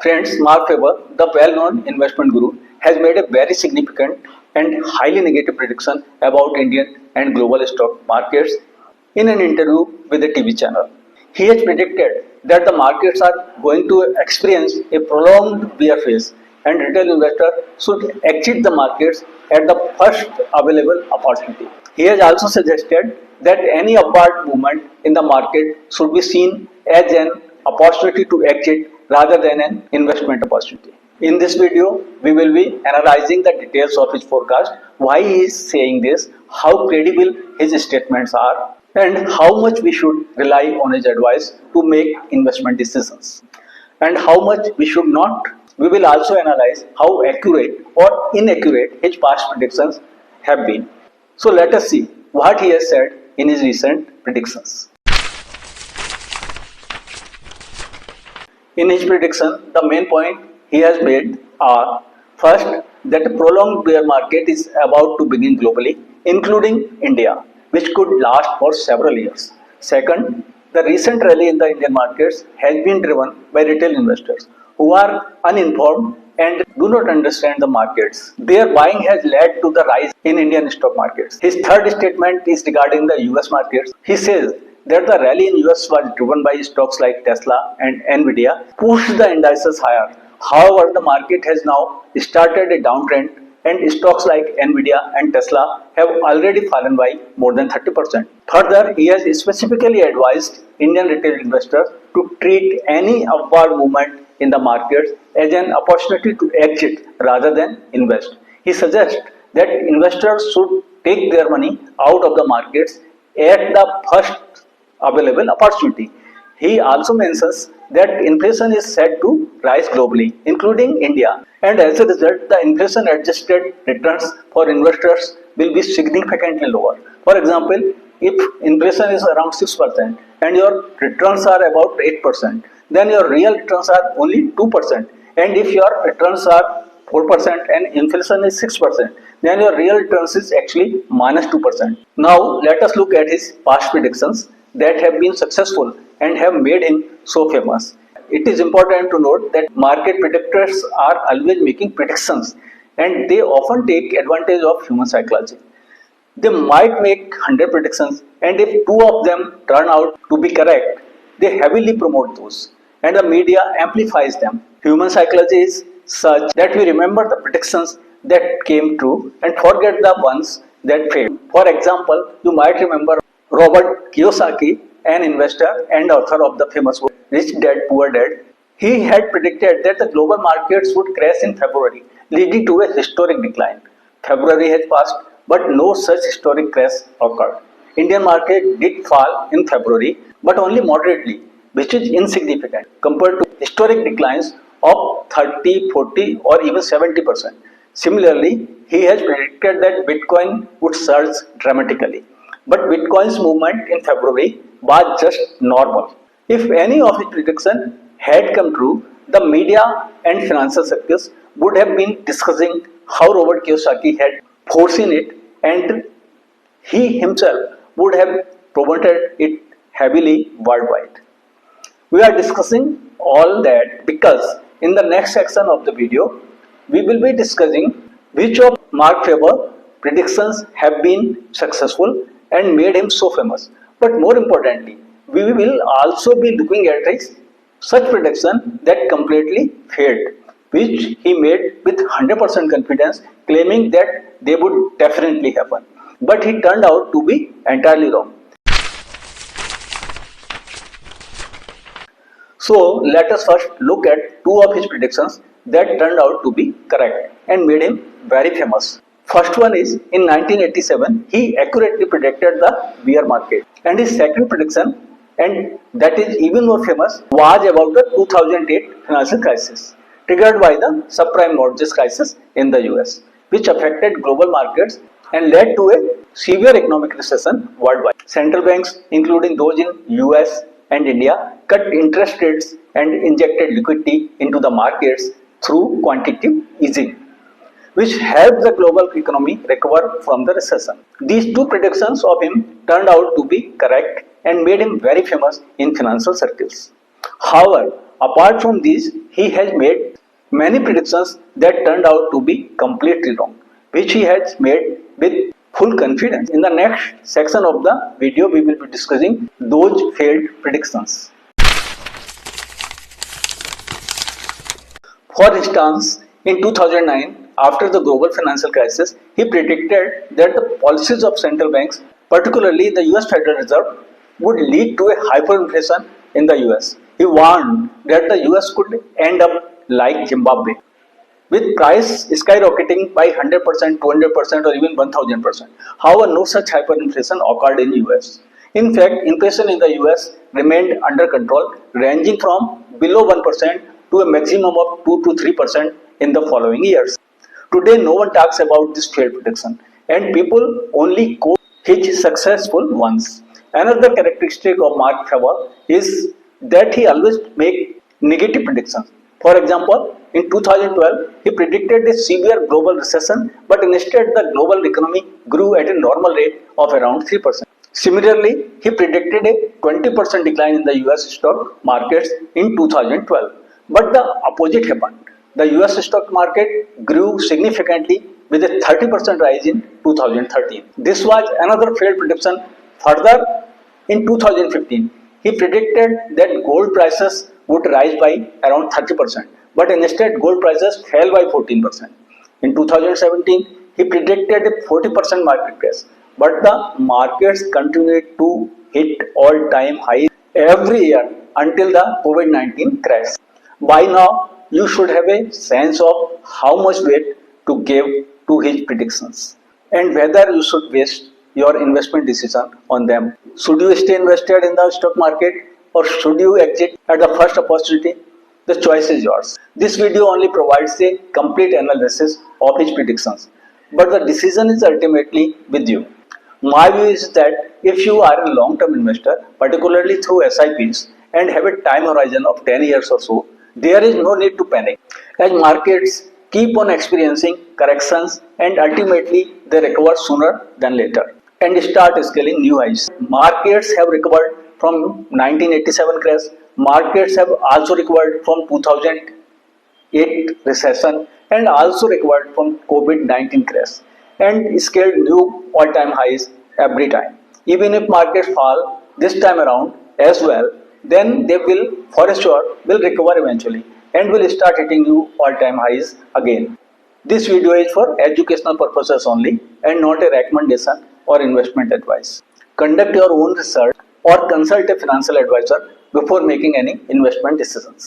Friends, Mark Faber, the well-known investment guru, has made a very significant and highly negative prediction about Indian and global stock markets in an interview with a TV channel. He has predicted that the markets are going to experience a prolonged bear phase and retail investors should exit the markets at the first available opportunity. He has also suggested that any upward movement in the market should be seen as an opportunity to exit rather than an investment opportunity. In this video, we will be analyzing the details of his forecast, why he is saying this, how credible his statements are, and how much we should rely on his advice to make investment decisions, and how much we should not. We will also analyze how accurate or inaccurate his past predictions have been. So let us see what he has said in his recent predictions. In his prediction, the main point he has made are: first, that a prolonged bear market is about to begin globally, including India, which could last for several years. Second, the recent rally in the Indian markets has been driven by retail investors who are uninformed and do not understand the markets. Their buying has led to the rise in Indian stock markets. His third statement is regarding the US markets. He says that the rally in US was driven by stocks like Tesla and Nvidia, pushed the indices higher. However, the market has now started a downtrend and stocks like Nvidia and Tesla have already fallen by more than 30%. Further, he has specifically advised Indian retail investors to treat any upward movement in the markets as an opportunity to exit rather than invest. He suggests that investors should take their money out of the markets at the first available opportunity. He also mentions that inflation is set to rise globally, including India, and as a result, the inflation adjusted returns for investors will be significantly lower. For example, if inflation is around 6% and your returns are about 8%, then your real returns are only 2%. And if your returns are 4% and inflation is 6%, then your real returns is actually minus 2%. Now let us look at his past predictions that have been successful and have made him so famous. It is important to note that market predictors are always making predictions and they often take advantage of human psychology. They might make 100 predictions and if 2 of them turn out to be correct, they heavily promote those and the media amplifies them. Human psychology is such that we remember the predictions that came true and forget the ones that failed. For example, you might remember Robert Kiyosaki, an investor and author of the famous book Rich Dad Poor Dad. He had predicted that the global markets would crash in February, leading to a historic decline. February has passed, but no such historic crash occurred. Indian market did fall in February, but only moderately, which is insignificant compared to historic declines of 30, 40 or even 70%. Similarly, he has predicted that Bitcoin would surge dramatically. But Bitcoin's movement in February was just normal. If any of his predictions had come true, the media and financial circles would have been discussing how Robert Kiyosaki had foreseen it and he himself would have promoted it heavily worldwide. We are discussing all that because in the next section of the video, we will be discussing which of Mark Faber predictions have been successful and made him so famous. But more importantly, we will also be looking at his such prediction that completely failed, which he made with 100% confidence, claiming that they would definitely happen. But he turned out to be entirely wrong. So let us first look at 2 of his predictions that turned out to be correct and made him very famous. First one is in 1987, he accurately predicted the bear market. And his second prediction, and that is even more famous, was about the 2008 financial crisis, triggered by the subprime mortgage crisis in the US, which affected global markets and led to a severe economic recession worldwide. Central banks, including those in US and India, cut interest rates and injected liquidity into the markets through quantitative easing, which helped the global economy recover from the recession. These 2 predictions of him turned out to be correct and made him very famous in financial circles. However, apart from these, he has made many predictions that turned out to be completely wrong, which he has made with full confidence. In the next section of the video, we will be discussing those failed predictions. For instance, in 2009, after the global financial crisis, he predicted that the policies of central banks, particularly the US Federal Reserve, would lead to a hyperinflation in the US. He warned that the US could end up like Zimbabwe, with price skyrocketing by 100%, 200% or even 1000%. However, no such hyperinflation occurred in US. In fact, inflation in the US remained under control, ranging from below 1% to a maximum of 2 to 3% in the following years. Today, no one talks about this failed prediction, and people only quote his successful ones. Another characteristic of Mark Faber is that he always makes negative predictions. For example, in 2012, he predicted a severe global recession, but instead the global economy grew at a normal rate of around 3%. Similarly, he predicted a 20% decline in the US stock markets in 2012. But the opposite happened. The US stock market grew significantly with a 30% rise in 2013. This was another failed prediction. Further, in 2015, he predicted that gold prices would rise by around 30%, but instead gold prices fell by 14%. In 2017, he predicted a 40% market crash, but the markets continued to hit all-time highs every year until the COVID-19 crash. By now, you should have a sense of how much weight to give to his predictions and whether you should base your investment decision on them. Should you stay invested in the stock market or should you exit at the first opportunity? The choice is yours. This video only provides a complete analysis of his predictions, but the decision is ultimately with you. My view is that if you are a long-term investor, particularly through SIPs, and have a time horizon of 10 years or so, there is no need to panic, as markets keep on experiencing corrections and ultimately they recover sooner than later and start scaling new highs. Markets have recovered from 1987 crash. Markets have also recovered from 2008 recession and also recovered from COVID-19 crash and scaled new all-time highs every time. Even if markets fall this time around as well, then they will for sure will recover eventually and will start hitting new all-time highs again. This video is for educational purposes only and not a recommendation or investment advice. Conduct your own research or consult a financial advisor before making any investment decisions.